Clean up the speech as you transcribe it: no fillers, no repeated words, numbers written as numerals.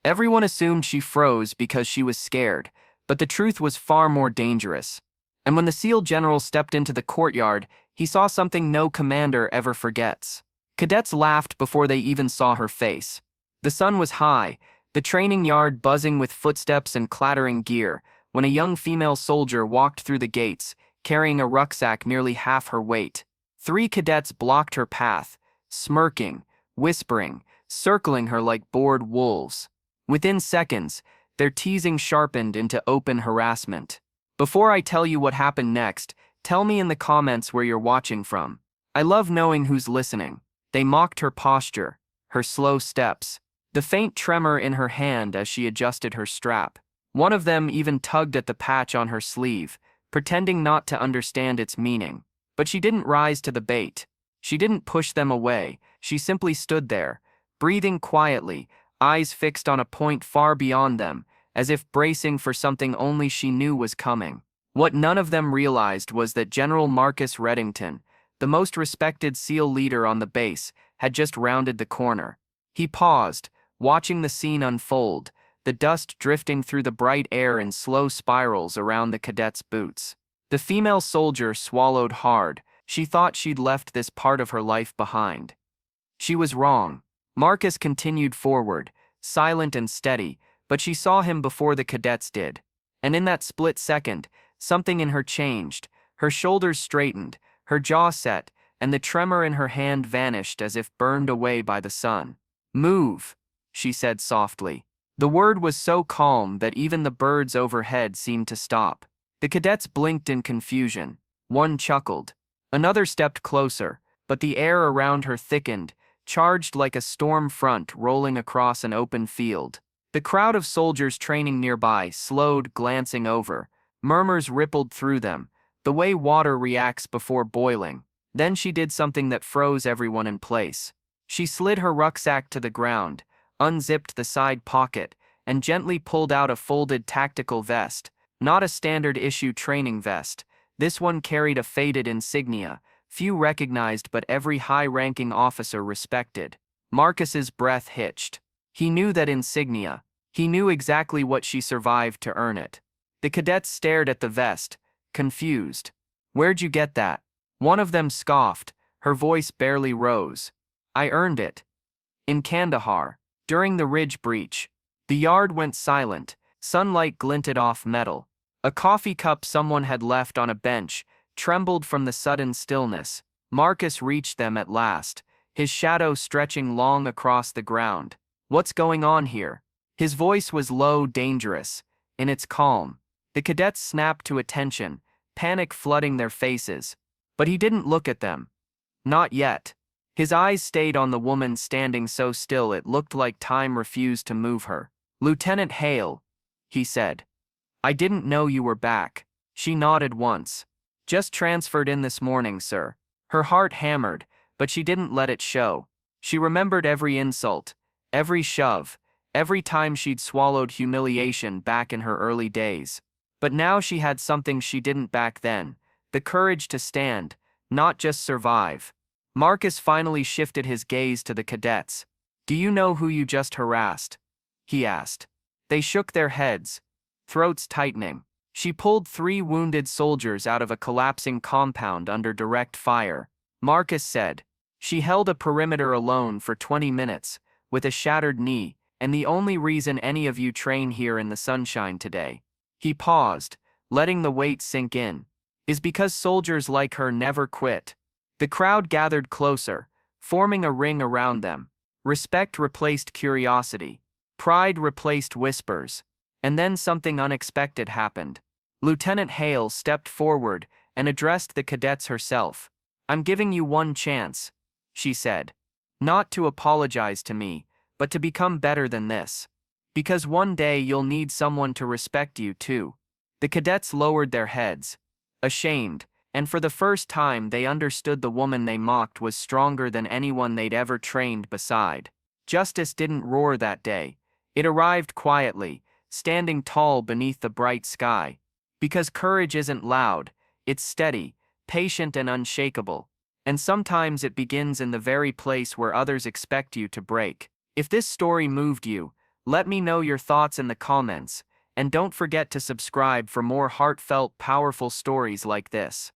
Everyone assumed she froze because she was scared, but the truth was far more dangerous. And when the SEAL general stepped into the courtyard, he saw something no commander ever forgets. Cadets laughed before they even saw her face. The sun was high, the training yard buzzing with footsteps and clattering gear, when a young female soldier walked through the gates, carrying a rucksack nearly half her weight. 3 cadets blocked her path, smirking, whispering, circling her like bored wolves. Within seconds, their teasing sharpened into open harassment. Before I tell you what happened next, tell me in the comments where you're watching from. I love knowing who's listening. They mocked her posture, her slow steps, the faint tremor in her hand as she adjusted her strap. One of them even tugged at the patch on her sleeve, pretending not to understand its meaning. But she didn't rise to the bait. She didn't push them away. She simply stood there, breathing quietly, eyes fixed on a point far beyond them, as if bracing for something only she knew was coming. What none of them realized was that General Marcus Reddington, the most respected SEAL leader on the base, had just rounded the corner. He paused, watching the scene unfold, the dust drifting through the bright air in slow spirals around the cadets' boots. The female soldier swallowed hard. She thought she'd left this part of her life behind. She was wrong. Marcus continued forward, silent and steady, but she saw him before the cadets did. And in that split second, something in her changed. Her shoulders straightened, her jaw set, and the tremor in her hand vanished as if burned away by the sun. "Move," she said softly. The word was so calm that even the birds overhead seemed to stop. The cadets blinked in confusion. One chuckled. Another stepped closer, but the air around her thickened, charged like a storm front rolling across an open field. The crowd of soldiers training nearby slowed, glancing over. Murmurs rippled through them, the way water reacts before boiling. Then she did something that froze everyone in place. She slid her rucksack to the ground, unzipped the side pocket, and gently pulled out a folded tactical vest. Not a standard-issue training vest. This one carried a faded insignia, few recognized but every high-ranking officer respected. Marcus's breath hitched. He knew that insignia. He knew exactly what she survived to earn it. The cadets stared at the vest, confused. "Where'd you get that?" One of them scoffed. Her voice barely rose. "I earned it. In Kandahar, during the ridge breach." The yard went silent. Sunlight glinted off metal. A coffee cup someone had left on a bench trembled from the sudden stillness. Marcus reached them at last, his shadow stretching long across the ground. "What's going on here?" His voice was low, dangerous. In its calm, the cadets snapped to attention, panic flooding their faces. But he didn't look at them. Not yet. His eyes stayed on the woman standing so still it looked like time refused to move her. "Lieutenant Hale," he said. "I didn't know you were back." She nodded once. "Just transferred in this morning, sir." Her heart hammered, but she didn't let it show. She remembered every insult, every shove, every time she'd swallowed humiliation back in her early days. But now she had something she didn't back then, the courage to stand, not just survive. Marcus finally shifted his gaze to the cadets. "Do you know who you just harassed?" he asked. They shook their heads, throats tightening. She pulled 3 wounded soldiers out of a collapsing compound under direct fire. Marcus said, "She held a perimeter alone for 20 minutes, with a shattered knee, and the only reason any of you train here in the sunshine today," he paused, letting the weight sink in, "is because soldiers like her never quit." The crowd gathered closer, forming a ring around them. Respect replaced curiosity. Pride replaced whispers. And then something unexpected happened. Lieutenant Hale stepped forward and addressed the cadets herself. "I'm giving you one chance," she said. "Not to apologize to me, but to become better than this. Because one day you'll need someone to respect you too." The cadets lowered their heads, ashamed, and for the first time they understood the woman they mocked was stronger than anyone they'd ever trained beside. Justice didn't roar that day. It arrived quietly, standing tall beneath the bright sky. Because courage isn't loud, it's steady, patient and unshakable. And sometimes it begins in the very place where others expect you to break. If this story moved you, Let me know your thoughts in the comments, and don't forget to subscribe for more heartfelt, powerful stories like this.